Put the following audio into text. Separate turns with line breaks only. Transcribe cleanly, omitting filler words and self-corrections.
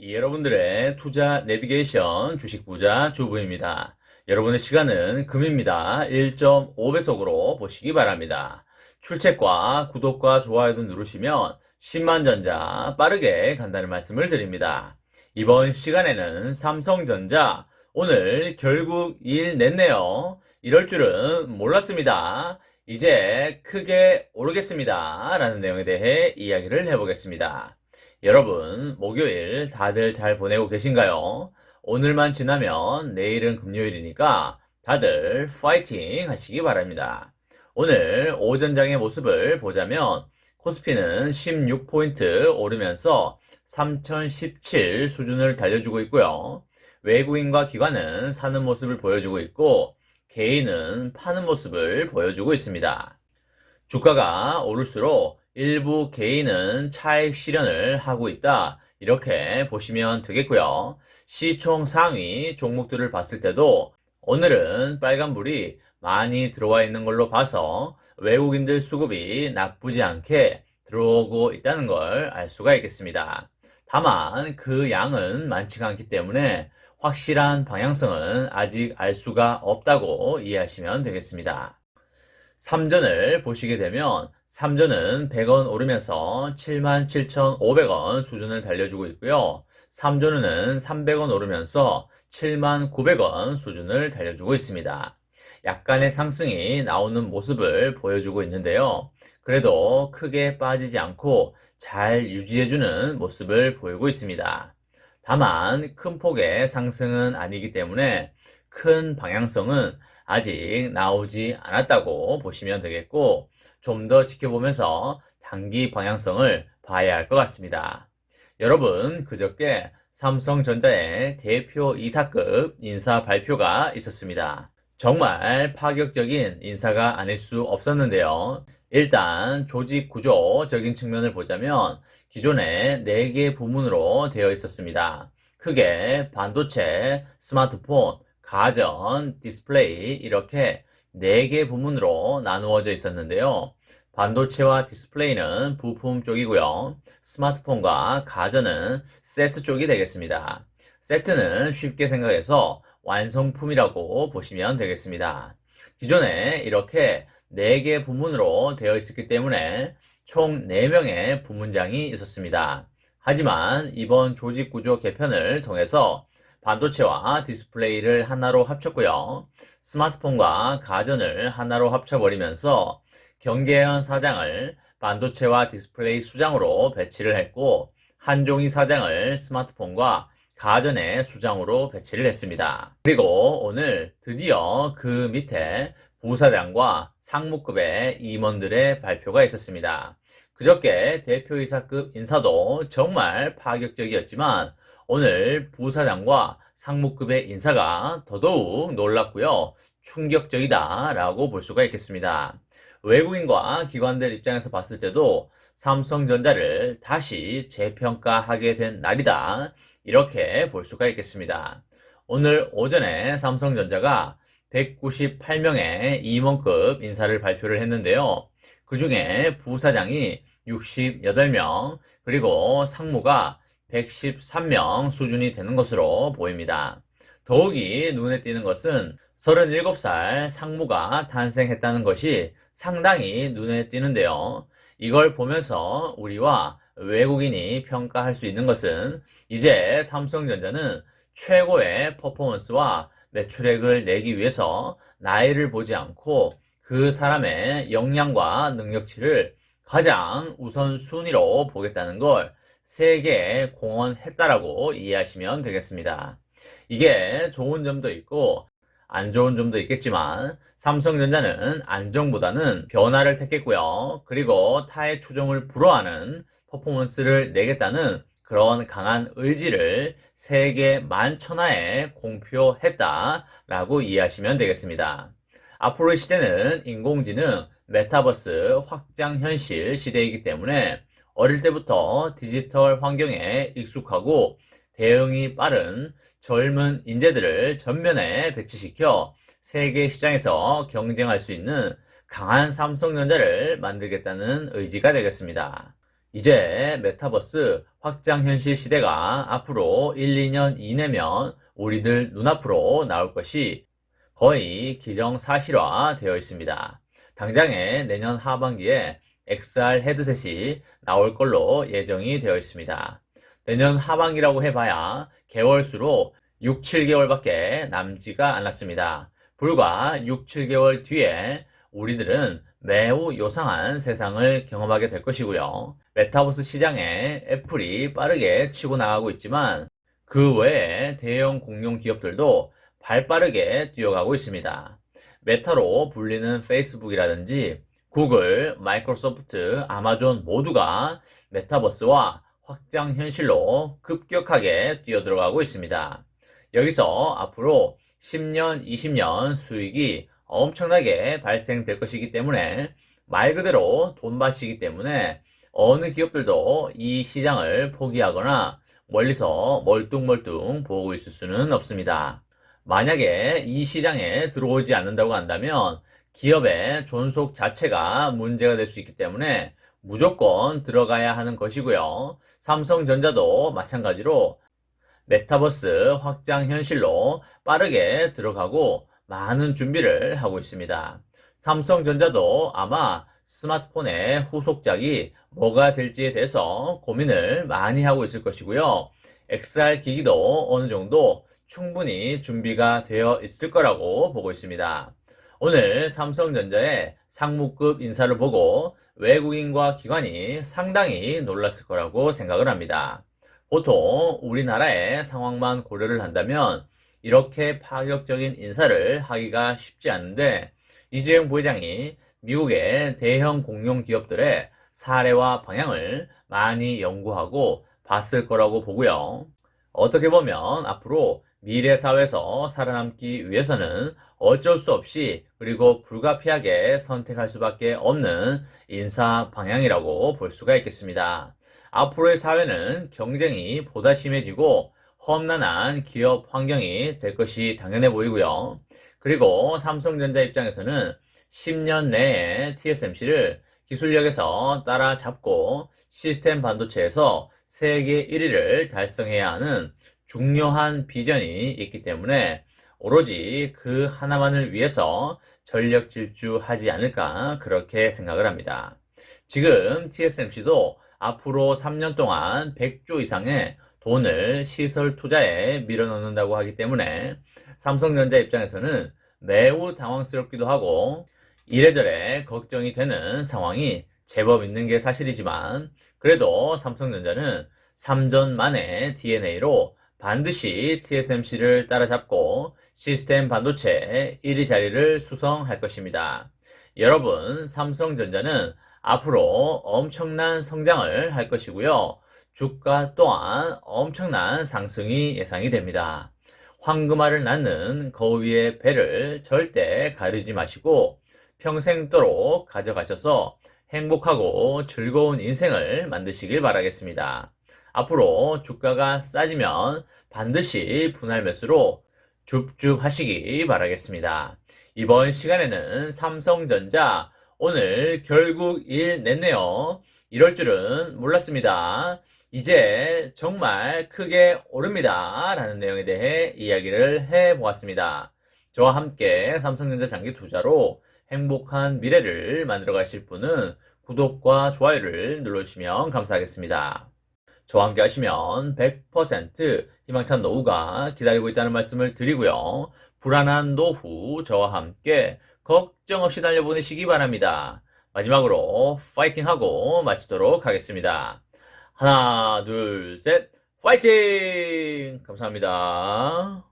여러분들의 투자 내비게이션 주식부자 주부입니다. 여러분의 시간은 금입니다. 1.5배속으로 보시기 바랍니다. 출첵과 구독과 좋아요도 누르시면 10만전자 빠르게 간다는 말씀을 드립니다. 이번 시간에는 삼성전자 오늘 결국 일 냈네요. 이럴 줄은 몰랐습니다. 이제 크게 오르겠습니다. 라는 내용에 대해 이야기를 해보겠습니다. 여러분, 목요일 다들 잘 보내고 계신가요? 오늘만 지나면 내일은 금요일이니까 다들 파이팅 하시기 바랍니다. 오늘 오전장의 모습을 보자면 코스피는 16포인트 오르면서 3017 수준을 달려주고 있고요. 외국인과 기관은 사는 모습을 보여주고 있고 개인은 파는 모습을 보여주고 있습니다. 주가가 오를수록 일부 개인은 차익 실현을 하고 있다. 이렇게 보시면 되겠고요. 시총 상위 종목들을 봤을 때도 오늘은 빨간불이 많이 들어와 있는 걸로 봐서 외국인들 수급이 나쁘지 않게 들어오고 있다는 걸 알 수가 있겠습니다. 다만 그 양은 많지가 않기 때문에 확실한 방향성은 아직 알 수가 없다고 이해하시면 되겠습니다. 삼전을 보시게 되면 삼전은 100원 오르면서 77,500원 수준을 달려주고 있고요. 삼전은 300원 오르면서 79,900원 수준을 달려주고 있습니다. 약간의 상승이 나오는 모습을 보여주고 있는데요. 그래도 크게 빠지지 않고 잘 유지해주는 모습을 보이고 있습니다. 다만 큰 폭의 상승은 아니기 때문에 큰 방향성은 아직 나오지 않았다고 보시면 되겠고 좀 더 지켜보면서 단기 방향성을 봐야 할 것 같습니다. 여러분, 그저께 삼성전자의 대표 이사급 인사 발표가 있었습니다. 정말 파격적인 인사가 아닐 수 없었는데요. 일단 조직 구조적인 측면을 보자면 기존에 4개 부문으로 되어 있었습니다. 크게 반도체, 스마트폰, 가전, 디스플레이 이렇게 4개 부문으로 나누어져 있었는데요. 반도체와 디스플레이는 부품 쪽이고요. 스마트폰과 가전은 세트 쪽이 되겠습니다. 세트는 쉽게 생각해서 완성품이라고 보시면 되겠습니다. 기존에 이렇게 4개 부문으로 되어 있었기 때문에 총 4명의 부문장이 있었습니다. 하지만 이번 조직구조 개편을 통해서 반도체와 디스플레이를 하나로 합쳤고요. 스마트폰과 가전을 하나로 합쳐버리면서 경계현 사장을 반도체와 디스플레이 수장으로 배치를 했고 한종희 사장을 스마트폰과 가전의 수장으로 배치를 했습니다. 그리고 오늘 드디어 그 밑에 부사장과 상무급의 임원들의 발표가 있었습니다. 그저께 대표이사급 인사도 정말 파격적이었지만 오늘 부사장과 상무급의 인사가 더더욱 놀랍고요. 충격적이다 라고 볼 수가 있겠습니다. 외국인과 기관들 입장에서 봤을 때도 삼성전자를 다시 재평가하게 된 날이다. 이렇게 볼 수가 있겠습니다. 오늘 오전에 삼성전자가 198명의 임원급 인사를 발표를 했는데요. 그 중에 부사장이 68명, 그리고 상무가 113명 수준이 되는 것으로 보입니다. 더욱이 눈에 띄는 것은 37살 상무가 탄생했다는 것이 상당히 눈에 띄는데요. 이걸 보면서 우리와 외국인이 평가할 수 있는 것은 이제 삼성전자는 최고의 퍼포먼스와 매출액을 내기 위해서 나이를 보지 않고 그 사람의 역량과 능력치를 가장 우선순위로 보겠다는 걸 세계에 공언했다라고 이해하시면 되겠습니다. 이게 좋은 점도 있고 안 좋은 점도 있겠지만 삼성전자는 안정보다는 변화를 택했고요. 그리고 타의 추종을 불허하는 퍼포먼스를 내겠다는 그런 강한 의지를 세계 만천하에 공표했다라고 이해하시면 되겠습니다. 앞으로의 시대는 인공지능, 메타버스, 확장현실 시대이기 때문에 어릴 때부터 디지털 환경에 익숙하고 대응이 빠른 젊은 인재들을 전면에 배치시켜 세계 시장에서 경쟁할 수 있는 강한 삼성전자를 만들겠다는 의지가 되겠습니다. 이제 메타버스 확장현실 시대가 앞으로 1, 2년 이내면 우리들 눈앞으로 나올 것이 거의 기정사실화 되어 있습니다. 당장에 내년 하반기에 XR 헤드셋이 나올 걸로 예정이 되어 있습니다. 내년 하반기라고 해봐야 개월수로 6, 7개월밖에 남지가 않았습니다. 불과 6, 7개월 뒤에 우리들은 매우 요상한 세상을 경험하게 될 것이고요. 메타버스 시장에 애플이 빠르게 치고 나가고 있지만 그 외에 대형 공룡 기업들도 발빠르게 뛰어가고 있습니다. 메타로 불리는 페이스북이라든지 구글, 마이크로소프트, 아마존 모두가 메타버스와 확장 현실로 급격하게 뛰어들어가고 있습니다. 여기서 앞으로 10년, 20년 수익이 엄청나게 발생될 것이기 때문에 말 그대로 돈밭이기 때문에 어느 기업들도 이 시장을 포기하거나 멀리서 멀뚱멀뚱 보고 있을 수는 없습니다. 만약에 이 시장에 들어오지 않는다고 한다면 기업의 존속 자체가 문제가 될 수 있기 때문에 무조건 들어가야 하는 것이고요. 삼성전자도 마찬가지로 메타버스 확장 현실로 빠르게 들어가고 많은 준비를 하고 있습니다. 삼성전자도 아마 스마트폰의 후속작이 뭐가 될지에 대해서 고민을 많이 하고 있을 것이고요. XR 기기도 어느 정도 충분히 준비가 되어 있을 거라고 보고 있습니다. 오늘 삼성전자의 상무급 인사를 보고 외국인과 기관이 상당히 놀랐을 거라고 생각을 합니다. 보통 우리나라의 상황만 고려를 한다면 이렇게 파격적인 인사를 하기가 쉽지 않은데 이재용 부회장이 미국의 대형 공룡 기업들의 사례와 방향을 많이 연구하고 봤을 거라고 보고요. 어떻게 보면 앞으로 미래 사회에서 살아남기 위해서는 어쩔 수 없이 그리고 불가피하게 선택할 수밖에 없는 인사 방향이라고 볼 수가 있겠습니다. 앞으로의 사회는 경쟁이 보다 심해지고 험난한 기업 환경이 될 것이 당연해 보이고요. 그리고 삼성전자 입장에서는 10년 내에 TSMC를 기술력에서 따라잡고 시스템 반도체에서 세계 1위를 달성해야 하는 중요한 비전이 있기 때문에 오로지 그 하나만을 위해서 전력 질주하지 않을까 그렇게 생각을 합니다. 지금 TSMC도 앞으로 3년 동안 100조 이상의 돈을 시설 투자에 밀어넣는다고 하기 때문에 삼성전자 입장에서는 매우 당황스럽기도 하고 이래저래 걱정이 되는 상황이 제법 있는 게 사실이지만 그래도 삼성전자는 3전 만의 DNA로 반드시 TSMC를 따라잡고 시스템 반도체 1위 자리를 수성할 것입니다. 여러분, 삼성전자는 앞으로 엄청난 성장을 할 것이고요. 주가 또한 엄청난 상승이 예상이 됩니다. 황금알을 낳는 거위 위의 배를 절대 가르지 마시고 평생도록 가져가셔서 행복하고 즐거운 인생을 만드시길 바라겠습니다. 앞으로 주가가 싸지면 반드시 분할 매수로 줍줍 하시기 바라겠습니다. 이번 시간에는 삼성전자 오늘 결국 일 냈네요. 이럴 줄은 몰랐습니다. 이제 정말 크게 오릅니다. 라는 내용에 대해 이야기를 해보았습니다. 저와 함께 삼성전자 장기 투자로 행복한 미래를 만들어 가실 분은 구독과 좋아요를 눌러주시면 감사하겠습니다. 저와 함께 하시면 100% 희망찬 노후가 기다리고 있다는 말씀을 드리고요. 불안한 노후 저와 함께 걱정 없이 달려보내시기 바랍니다. 마지막으로 파이팅하고 마치도록 하겠습니다. 하나, 둘, 셋, 파이팅! 감사합니다.